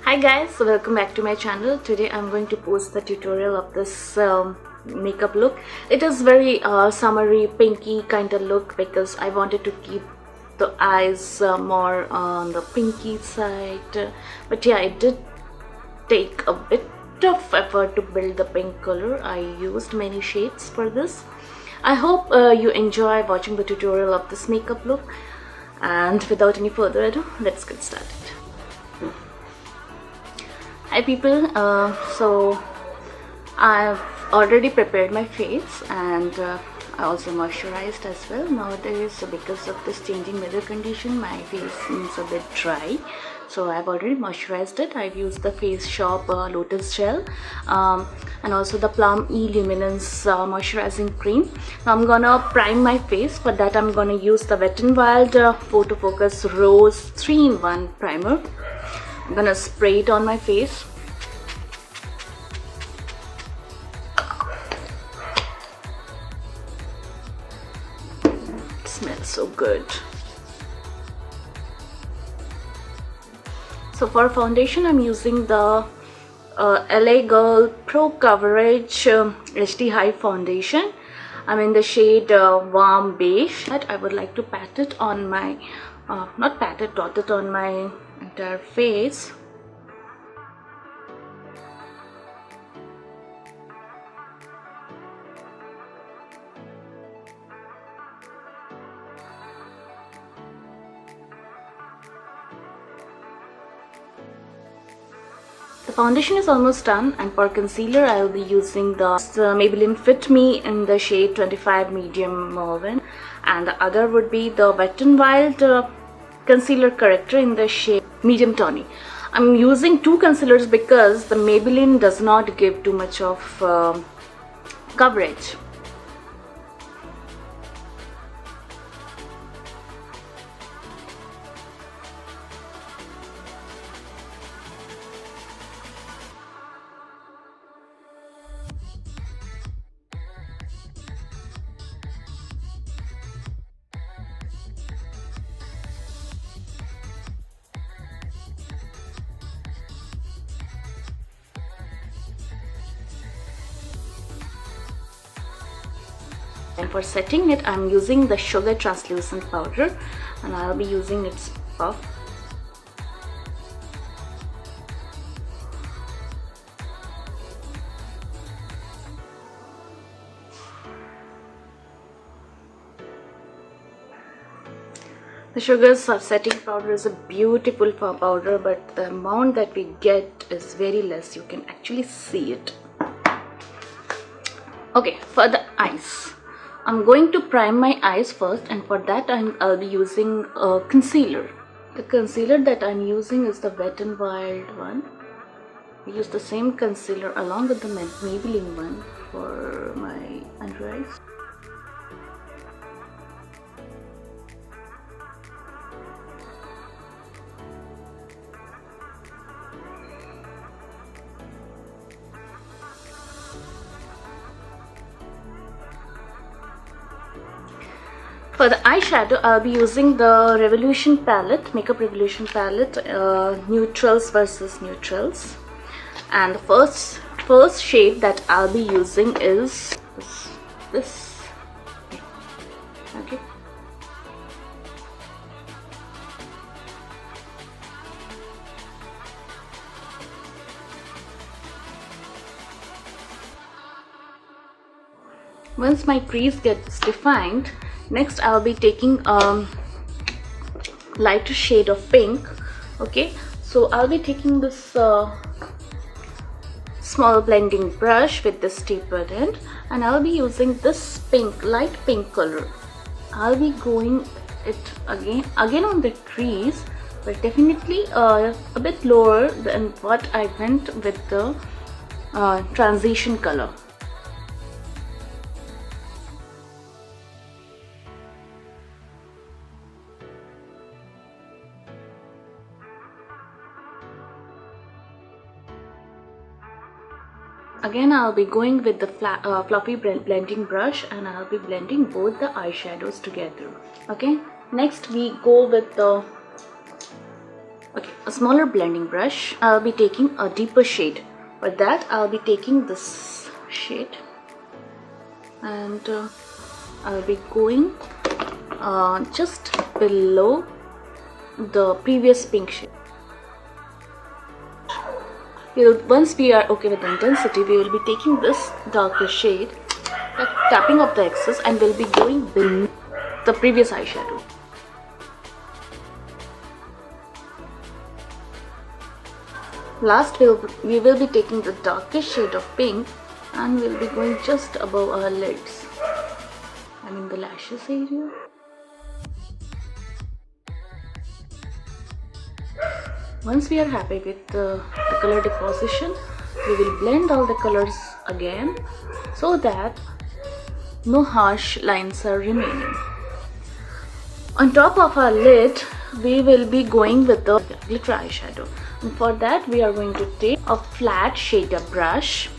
Hi guys, so welcome back to my channel. Today I'm going to post the tutorial of this makeup look. It is very summery, pinky kind of look because I wanted to keep the eyes more on the pinky side. But yeah, it did take a bit of effort to build the pink color. I used many shades for this. I hope you enjoy watching the tutorial of this makeup look. And without any further ado, let's get started. Hi people, so I've already prepared my face and I also moisturized as well. Nowadays, because of this changing weather condition, my face seems a bit dry, so I've already moisturized it. I've used the Face Shop Lotus gel and also the Plum luminence moisturizing cream. Now I'm gonna prime my face. For that I'm gonna use the Wet n Wild Photo Focus Rose 3-in-1 primer. I'm gonna spray it on my face. It smells so good. So for foundation, I'm using the LA Girl Pro Coverage HD High Foundation. I'm in the shade Warm Beige. I would like to pat it on my, dot it on my entire face. The foundation is almost done, and for concealer I will be using the Maybelline Fit Me in the shade 25 Medium Moyen, and the other would be the Wet n Wild concealer corrector in the shade Medium Tawny. I'm using two concealers because the Maybelline does not give too much of coverage. And for setting it, I'm using the Sugar Translucent Powder, and I'll be using its puff. The Sugar setting powder is a beautiful powder, but the amount that we get is very less. You can actually see it. Okay, for the eyes, I'm going to prime my eyes first, and for that I'll be using concealer. The concealer that I'm using is the Wet n Wild one. I use the same concealer along with the Maybelline one for my under eyes. For the eyeshadow, I'll be using the Revolution palette, Makeup Revolution palette, neutrals versus neutrals. And the first shade that I'll be using is this. Okay. Once my crease gets defined, next I'll be taking lighter shade of pink. Okay, so I'll be taking this small blending brush with this tapered end, and I'll be using this pink, light pink color. I'll be going it again on the crease, but definitely a bit lower than what I went with the transition color. Again, I'll be going with the fluffy blending brush, and I'll be blending both the eyeshadows together. Okay, next we go with the Okay, a smaller blending brush. I'll be taking a deeper shade. For that, I'll be taking this shade and I'll be going just below the previous pink shade. Once we are okay with the intensity, we will be taking this darker shade, tapping up the excess, and we'll be going beneath the previous eyeshadow. Last, we will be taking the darkest shade of pink and we'll be going just above our lids, I mean the lashes area. Once we are happy with the color deposition, we will blend all the colors again so that no harsh lines are remaining. On top of our lid, we will be going with the glitter eyeshadow. And for that, we are going to take a flat shader brush.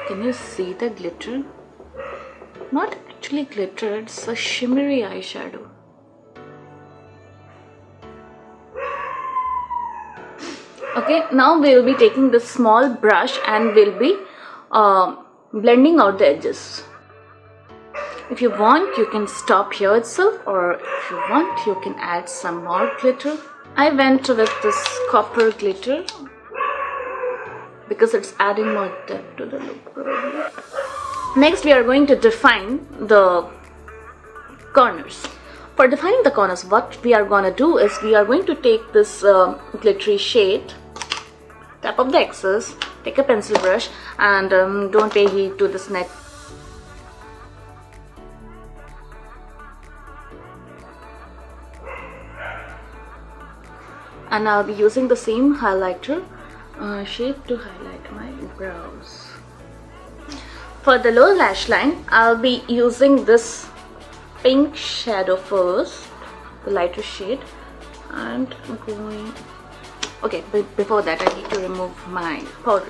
Can you see the glitter? Not actually glitter, it's a shimmery eyeshadow. Okay, now we will be taking this small brush and we'll be blending out the edges. If you want, you can stop here itself, or if you want, you can add some more glitter. I went with this copper glitter because it's adding more depth to the look probably. Next, we are going to define the corners. For defining the corners, what we are going to do is we are going to take this glittery shade, tap up the excess, take a pencil brush, and don't pay heed to this net. And I'll be using the same highlighter shade to highlight my brows. For the lower lash line, I'll be using this pink shadow first, the lighter shade, and going... Okay, but before that I need to remove my powder.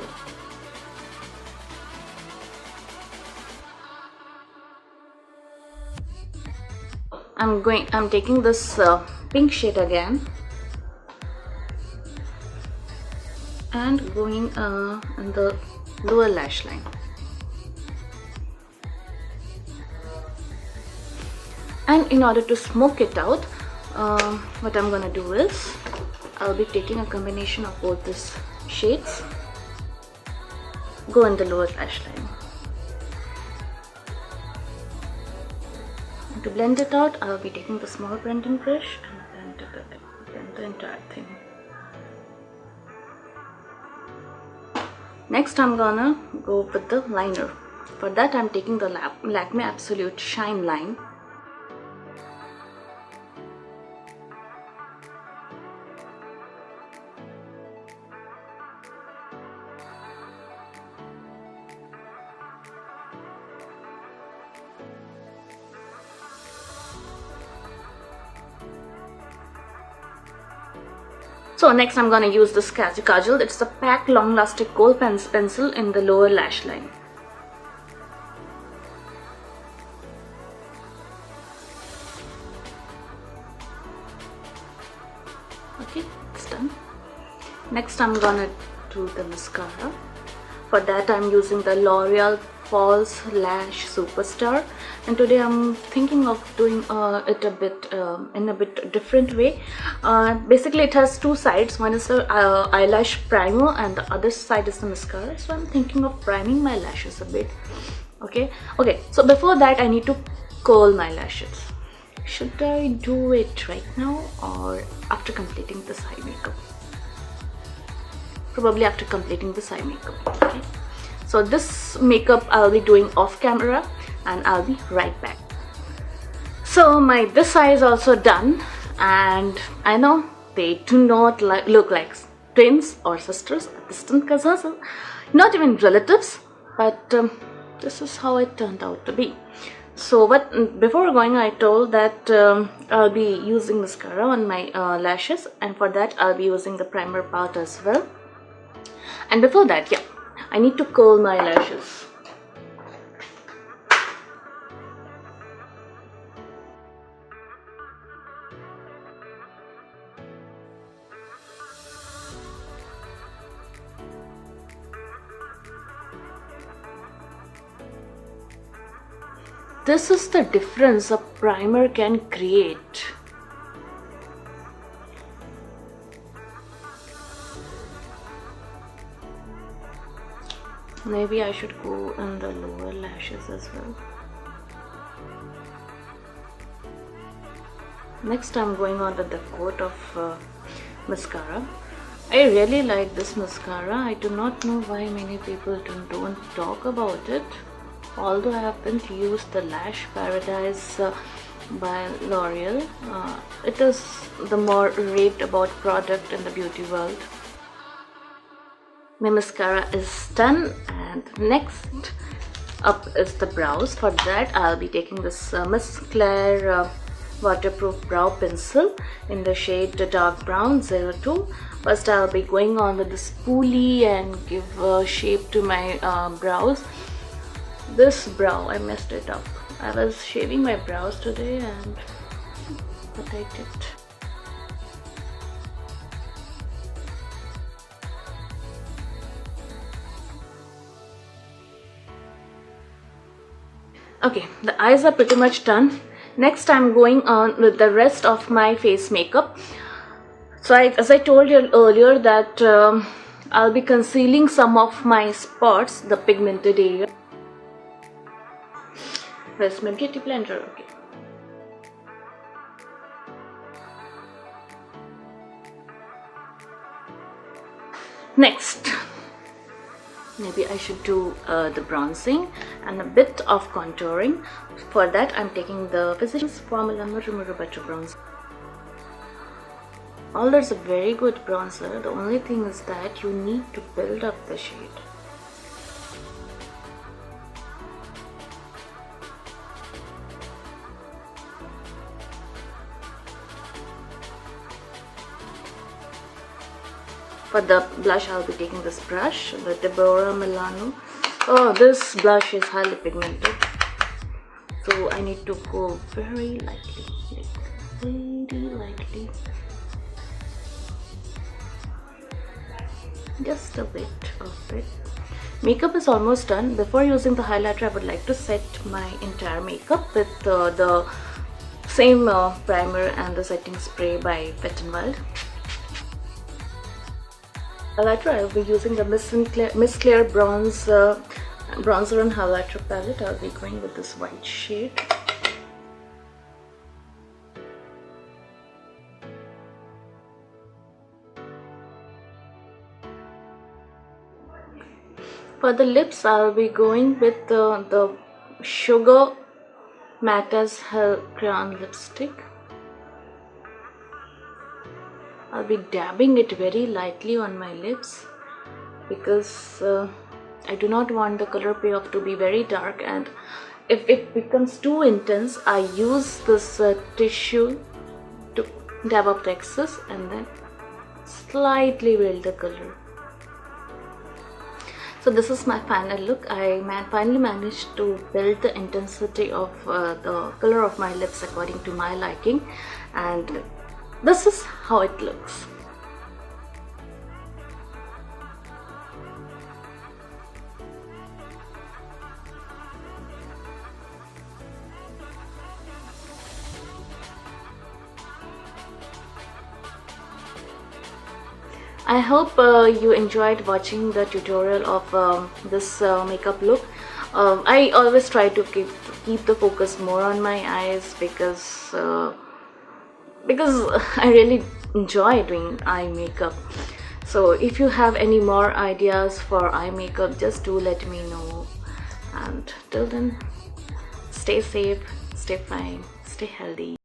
I'm taking this pink shade again and going in the lower lash line. And in order to smoke it out, what I'm gonna do is I'll be taking a combination of both these shades, go in the lower lash line. And to blend it out, I'll be taking the small blending brush and blend the entire thing. Next, I'm gonna go with the liner. For that, I'm taking the Lakme Absolute Shine line. So next I'm going to use this kajal. It's a packed long-lasting Kohl pencil in the lower lash line. Okay, it's done. Next I'm going to do the mascara. For that I'm using the Loreal False Lash Superstar, and today I'm thinking of doing it a bit in a bit different way. Basically it has two sides. One is the eyelash primer and the other side is the mascara, so I'm thinking of priming my lashes a bit. Okay, so before that I need to curl my lashes. Should I do it right now or after completing this eye makeup? Probably after completing this eye makeup. Okay, so this makeup I'll be doing off camera and I'll be right back. So this eye is also done, and I know they do not look like twins or sisters, distant cousins, not even relatives, but this is how it turned out to be. So before going, I told that I'll be using mascara on my lashes, and for that I'll be using the primer part as well. And before that, yeah, I need to curl my lashes. this is the difference a primer can create. Maybe I should go in the lower lashes as well. Next I'm going on with the coat of mascara. I really like this mascara. I do not know why many people don't talk about it. Although I haven't used the Lash Paradise by L'Oreal, it is the more raved about product in the beauty world. My mascara is done, and next up is the brows. For that I'll be taking this Miss Claire waterproof brow pencil in the shade dark brown 02. First I'll be going on with the spoolie and give a shape to my brows. This brow, I messed it up. I was shaving my brows today and what I did. Okay, the eyes are pretty much done. Next I'm going on with the rest of my face makeup. So as I told you earlier that I'll be concealing some of my spots, the pigmented area. Where's my beauty blender? Okay. Next, maybe I should do the bronzing and a bit of contouring. For that I'm taking the Physicians Formula Murumuru Butter Bronzer. Although it's a very good bronzer, the only thing is that you need to build up the shade. For the blush, I'll be taking this brush, the Deborah Milano. Oh, this blush is highly pigmented, so I need to go very lightly, very lightly, just a bit of it. Makeup is almost done. Before using the highlighter, I would like to set my entire makeup with the same primer and the setting spray by Wet n Wild. Highlighter, I will be using the Miss Claire bronzer and highlighter palette. I'll be going with this white shade. For the lips, I'll be going with the Sugar Matta's Crayon Lipstick. I'll be dabbing it very lightly on my lips because I do not want the color payoff to be very dark, and if it becomes too intense, I use this tissue to dab up the excess and then slightly build the color. So this is my final look. I finally managed to build the intensity of the color of my lips according to my liking, and this is how it looks. I hope you enjoyed watching the tutorial of this makeup look. I always try to keep the focus more on my eyes because I really enjoy doing eye makeup. So if you have any more ideas for eye makeup, just do let me know. And till then, stay safe, stay fine, stay healthy.